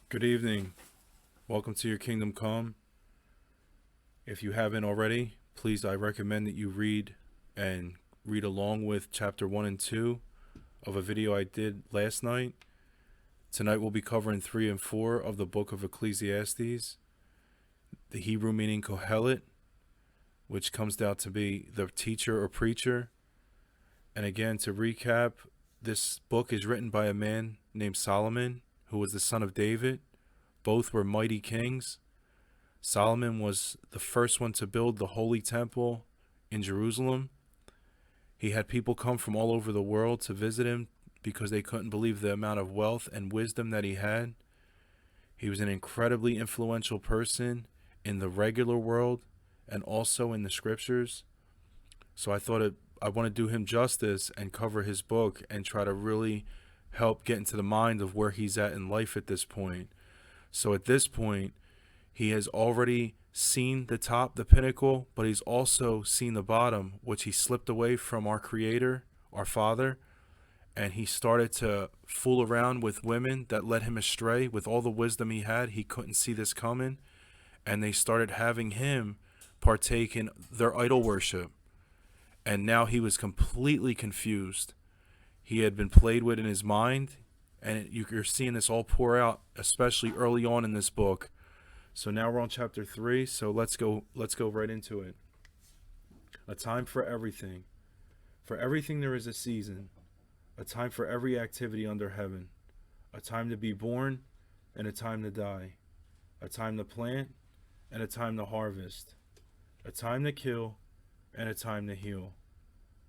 Good evening. Welcome to your Kingdom Come. If you haven't already, please, I recommend that you read along with chapter 1 and 2 of a video I did last night. Tonight we'll be covering 3 and 4 of the book of Ecclesiastes, the Hebrew meaning Kohelet, which comes out to be the teacher or preacher. And again, to recap, this book is written by a man named Solomon, who was the son of David. Both were mighty kings. Solomon was the first one to build the Holy Temple in Jerusalem. He had people come from all over the world to visit him because they couldn't believe the amount of wealth and wisdom that he had. He was an incredibly influential person in the regular world and also in the scriptures. So I want to do him justice and cover his book and try to really help get into the mind of where he's at in life at this point. So at this point, he has already seen the top, the pinnacle, but he's also seen the bottom, which he slipped away from our Creator, our Father, and he started to fool around with women that led him astray. With all the wisdom he had, he couldn't see this coming, and they started having him partake in their idol worship. And now he was completely confused. He had been played with in his mind, and you're seeing this all pour out, especially early on in this book. So now we're on chapter 3, so let's go right into it. A time for everything. For everything there is a season, a time for every activity under heaven, a time to be born and a time to die, a time to plant and a time to harvest, a time to kill and a time to heal,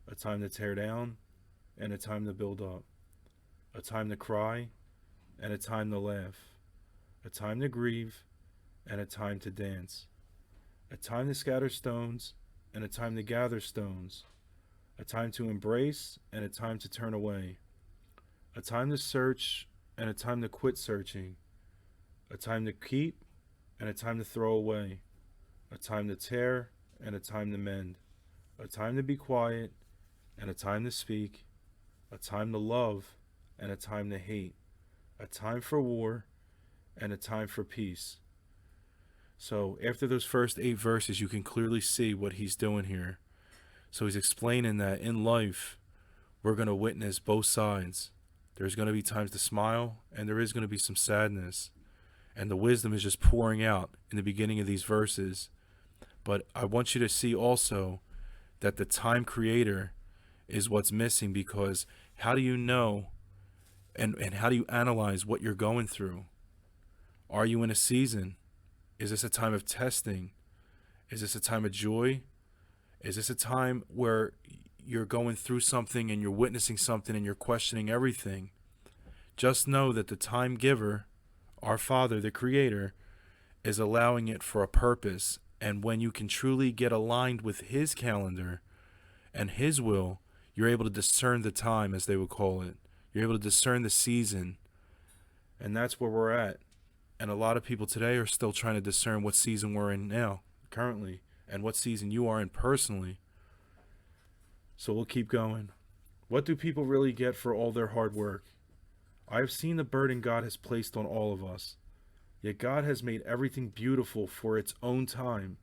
a time to tear down and a time to build up, a time to cry and a time to laugh, a time to grieve and a time to dance, a time to scatter stones and a time to gather stones, a time to embrace and a time to turn away, a time to search and a time to quit searching, a time to keep and a time to throw away, a time to tear and a time to mend, a time to be quiet and a time to speak, a time to love and a time to hate, a time for war and a time for peace. So after those first 8 verses, you can clearly see what he's doing here. So he's explaining that in life, we're going to witness both sides. There's going to be times to smile, and there is going to be some sadness. And the wisdom is just pouring out in the beginning of these verses. But I want you to see also that the time creator is what's missing, because how do you know and how do you analyze what you're going through? Are you in a season? Is this a time of testing? Is this a time of joy? Is this a time where you're going through something and you're witnessing something and you're questioning everything? Just know that the time giver, our Father, the Creator, is allowing it for a purpose. And when you can truly get aligned with His calendar and His will, you're able to discern the time, as they would call it. You're able to discern the season. And that's where we're at. And a lot of people today are still trying to discern what season we're in now, currently, and what season you are in personally. So we'll keep going. What do people really get for all their hard work? I have seen the burden God has placed on all of us. Yet God has made everything beautiful for its own time.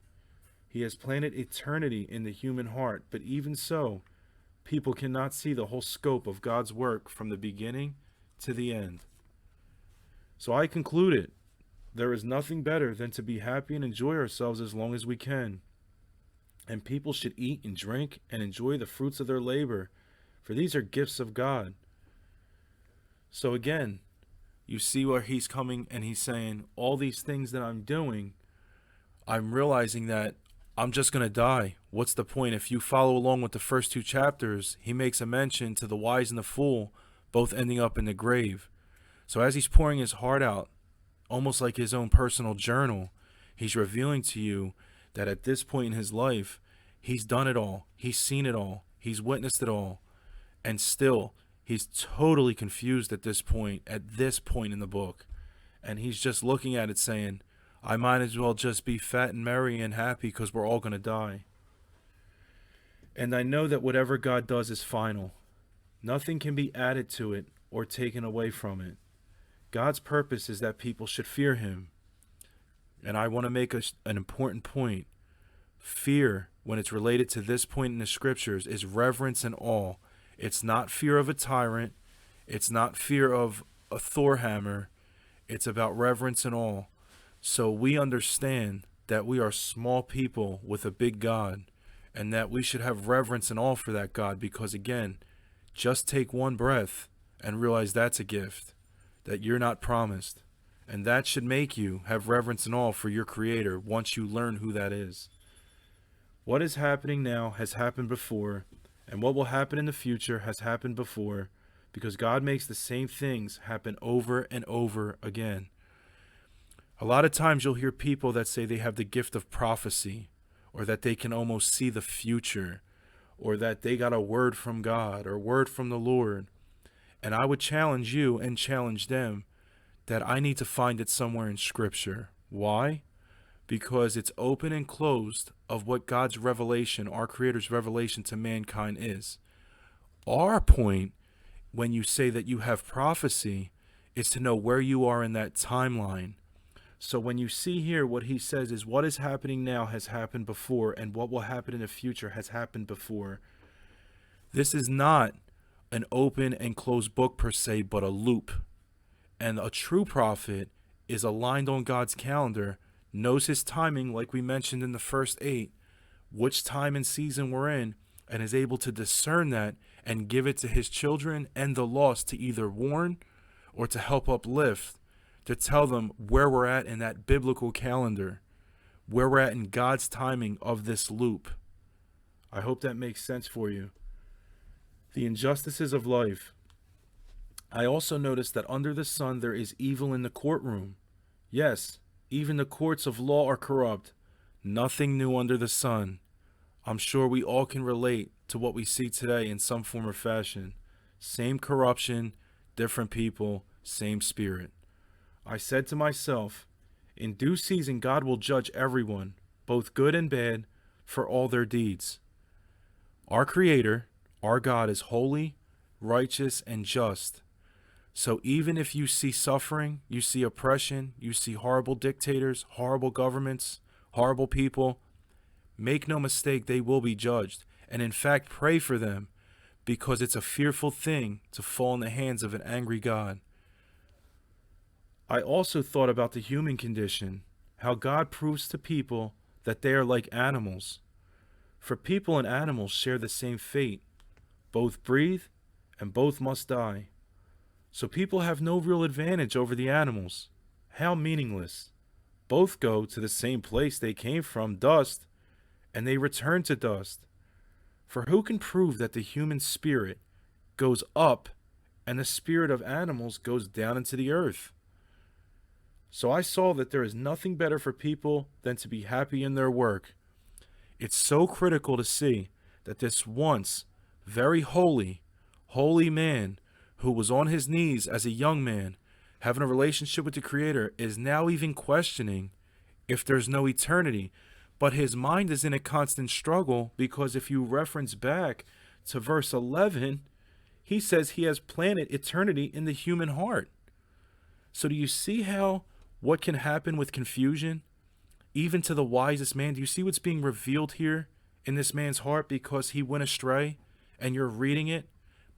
He has planted eternity in the human heart, but even so, people cannot see the whole scope of God's work from the beginning to the end. So I concluded, there is nothing better than to be happy and enjoy ourselves as long as we can. And people should eat and drink and enjoy the fruits of their labor, for these are gifts of God. So again, you see where he's coming and he's saying, all these things that I'm doing, I'm realizing that I'm just going to die. What's the point? If you follow along with the first 2 chapters, he makes a mention to the wise and the fool, both ending up in the grave. So as he's pouring his heart out, almost like his own personal journal, he's revealing to you that at this point in his life, he's done it all. He's seen it all. He's witnessed it all. And still, he's totally confused at this point in the book. And he's just looking at it saying, I might as well just be fat and merry and happy because we're all going to die. And I know that whatever God does is final. Nothing can be added to it or taken away from it. God's purpose is that people should fear him. And I want to make an important point. Fear, when it's related to this point in the scriptures, is reverence and awe. It's not fear of a tyrant. It's not fear of a Thor hammer. It's about reverence and awe. So we understand that we are small people with a big God, and that we should have reverence and awe for that God, because again, just take one breath and realize that's a gift that you're not promised. And that should make you have reverence and awe for your Creator once you learn who that is. What is happening now has happened before, and what will happen in the future has happened before, because God makes the same things happen over and over again. A lot of times you'll hear people that say they have the gift of prophecy, or that they can almost see the future, or that they got a word from God or word from the Lord. And I would challenge you and challenge them that I need to find it somewhere in Scripture. Why? Because it's open and closed of what God's revelation, our Creator's revelation to mankind is. Our point, when you say that you have prophecy, is to know where you are in that timeline. So when you see here, what he says is what is happening now has happened before, and what will happen in the future has happened before. This is not an open and closed book per se, but a loop. And a true prophet is aligned on God's calendar, knows his timing, like we mentioned in the first 8, which time and season we're in, and is able to discern that and give it to his children and the lost to either warn or to help uplift, to tell them where we're at in that biblical calendar, where we're at in God's timing of this loop. I hope that makes sense for you. The injustices of life. I also noticed that under the sun there is evil in the courtroom. Yes, even the courts of law are corrupt. Nothing new under the sun. I'm sure we all can relate to what we see today in some form or fashion. Same corruption, different people, same spirit. I said to myself, in due season God will judge everyone, both good and bad, for all their deeds. Our Creator, our God, is holy, righteous, and just. So even if you see suffering, you see oppression, you see horrible dictators, horrible governments, horrible people, make no mistake, they will be judged. And in fact, pray for them, because it's a fearful thing to fall in the hands of an angry God. I also thought about the human condition, how God proves to people that they are like animals. For people and animals share the same fate. Both breathe and both must die. So people have no real advantage over the animals. How meaningless. Both go to the same place they came from, dust, and they return to dust. For who can prove that the human spirit goes up and the spirit of animals goes down into the earth? So I saw that there is nothing better for people than to be happy in their work. It's so critical to see that this once very holy man who was on his knees as a young man, having a relationship with the Creator, is now even questioning if there's no eternity. But his mind is in a constant struggle, because if you reference back to verse 11, he says he has planted eternity in the human heart. So do you see how what can happen with confusion, even to the wisest man? Do you see what's being revealed here in this man's heart because he went astray and you're reading it?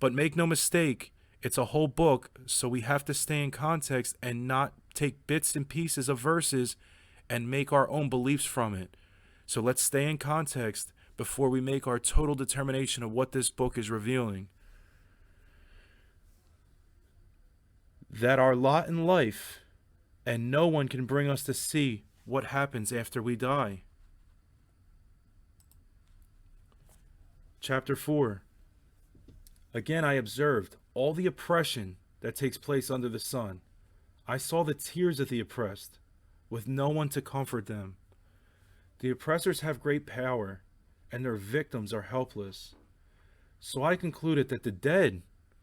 But make no mistake, it's a whole book, so we have to stay in context and not take bits and pieces of verses and make our own beliefs from it. So let's stay in context before we make our total determination of what this book is revealing. That our lot in life, and no one can bring us to see what happens after we die. Chapter 4. Again I observed all the oppression that takes place under the sun. I saw the tears of the oppressed, with no one to comfort them. The oppressors have great power, and their victims are helpless. So I concluded that the dead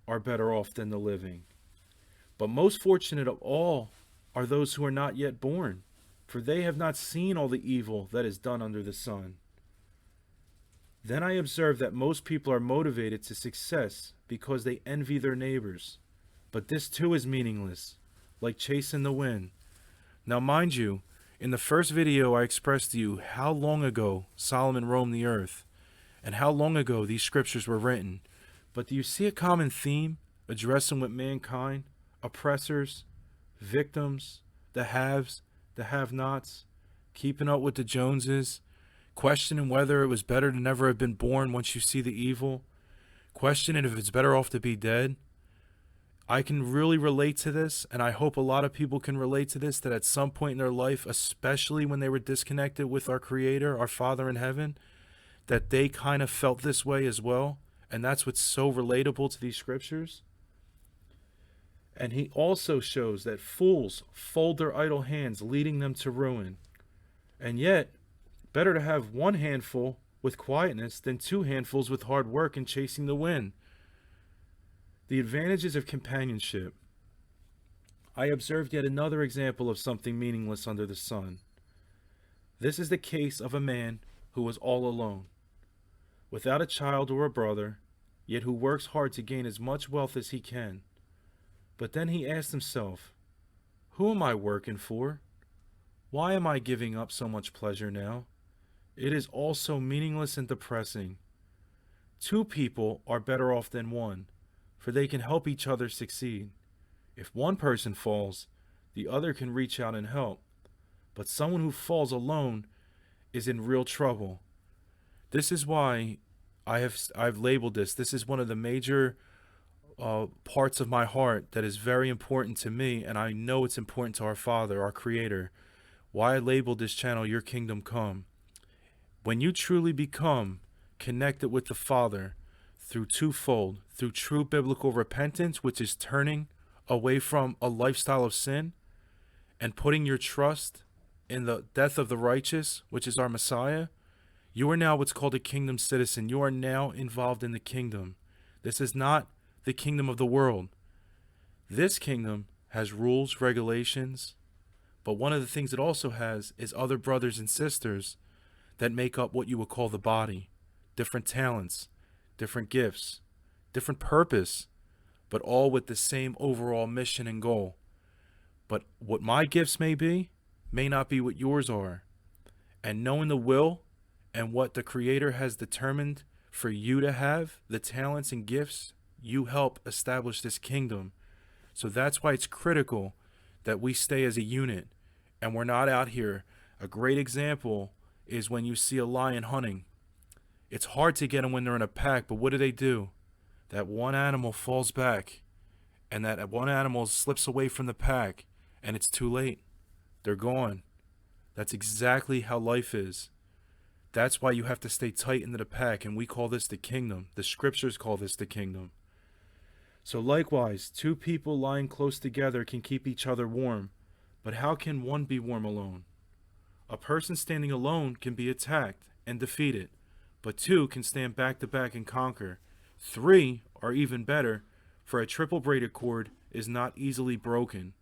are better off than the living. But most fortunate of all are those who are not yet born, for they have not seen all the evil that is done under the sun. Then I observed that most people are motivated to success because they envy their neighbors. But this too is meaningless. like chasing the wind. Now, mind you, in the first video I expressed to you how long ago Solomon roamed the earth and how long ago these scriptures were written. But do you see a common theme addressing with mankind, oppressors, victims, the haves, the have-nots, keeping up with the Joneses, questioning whether it was better to never have been born once you see the evil, questioning if it's better off to be dead? I can really relate to this, and I hope a lot of people can relate to this, that at some point in their life, especially when they were disconnected with our Creator, our Father in heaven, that they kind of felt this way as well. And that's what's so relatable to these scriptures. And he also shows that fools fold their idle hands, leading them to ruin. And yet, better to have one handful with quietness than two handfuls with hard work and chasing the wind. The advantages of companionship. I observed yet another example of something meaningless under the sun. This is the case of a man who was all alone, without a child or a brother, yet who works hard to gain as much wealth as he can. But then he asked himself, who am I working for? Why am I giving up so much pleasure now? It is all so meaningless and depressing. Two people are better off than one, for they can help each other succeed. If one person falls, the other can reach out and help. But someone who falls alone is in real trouble. This is why I've labeled this. This is one of the major parts of my heart that is very important to me, and I know it's important to our Father, our Creator. Why I labeled this channel Your Kingdom Come. When you truly become connected with the Father through twofold, through true biblical repentance, which is turning away from a lifestyle of sin and putting your trust in the death of the righteous, which is our Messiah, you are now what's called a kingdom citizen. You are now involved in the kingdom. This is not the kingdom of the world. This kingdom has rules, regulations, but one of the things it also has is other brothers and sisters that make up what you would call the body. Different talents, different gifts, different purpose, but all with the same overall mission and goal. But what my gifts may not be what yours are. And knowing the will and what the Creator has determined for you to have, the talents and gifts, you help establish this kingdom. So that's why it's critical that we stay as a unit and we're not out here. A great example is when you see a lion hunting. It's hard to get them when they're in a pack, but what do? That one animal falls back, and that one animal slips away from the pack, and it's too late. They're gone. That's exactly how life is. That's why you have to stay tight into the pack, and we call this the kingdom. The scriptures call this the kingdom. So likewise, two people lying close together can keep each other warm, but how can one be warm alone? A person standing alone can be attacked and defeated, but two can stand back to back and conquer. Three are even better, for a triple braided cord is not easily broken.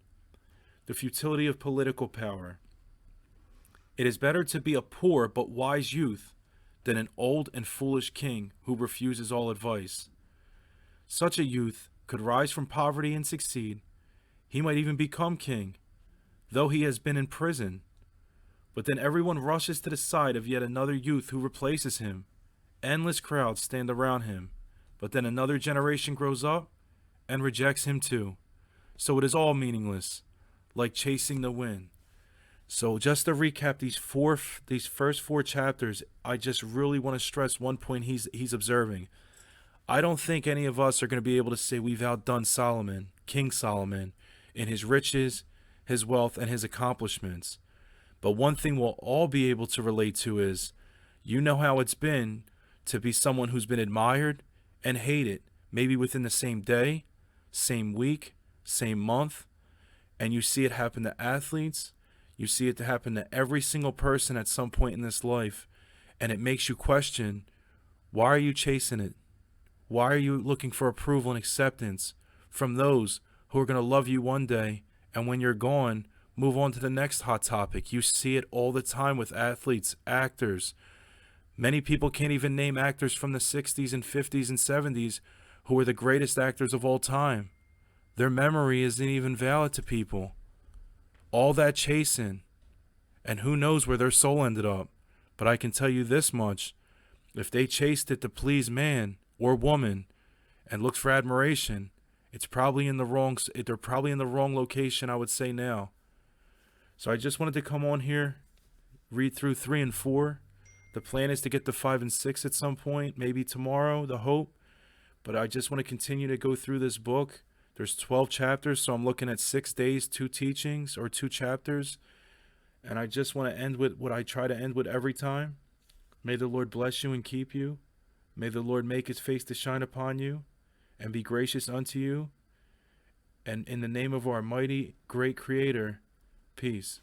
The futility of political power. It is better to be a poor but wise youth than an old and foolish king who refuses all advice. Such a youth could rise from poverty and succeed. He might even become king, though he has been in prison. But then everyone rushes to the side of yet another youth who replaces him. Endless crowds stand around him, but then another generation grows up and rejects him too. So it is all meaningless, like chasing the wind. So just to recap these first four chapters, I just really want to stress one point he's observing. I don't think any of us are going to be able to say we've outdone Solomon, King Solomon, in his riches, his wealth, and his accomplishments. But one thing we'll all be able to relate to is, you know how it's been to be someone who's been admired and hated, maybe within the same day, same week, same month. And you see it happen to athletes. You see it to happen to every single person at some point in this life. And it makes you question, why are you chasing it? Why are you looking for approval and acceptance from those who are going to love you one day, and when you're gone, move on to the next hot topic? You see it all the time with athletes, actors. Many people can't even name actors from the 60s and 50s and 70s who were the greatest actors of all time. Their memory isn't even valid to people. All that chasing, and who knows where their soul ended up. But I can tell you this much. If they chased it to please man or woman and looked for admiration, they're probably in the wrong location, I would say now. So I just wanted to come on here, read through 3 and 4. The plan is to get to 5 and 6 at some point, maybe tomorrow, the hope. But I just want to continue to go through this book. There's 12 chapters, so I'm looking at 6 days, 2 teachings or 2 chapters. And I just want to end with what I try to end with every time. May the Lord bless you and keep you. May the Lord make his face to shine upon you and be gracious unto you. And in the name of our mighty, great Creator, peace.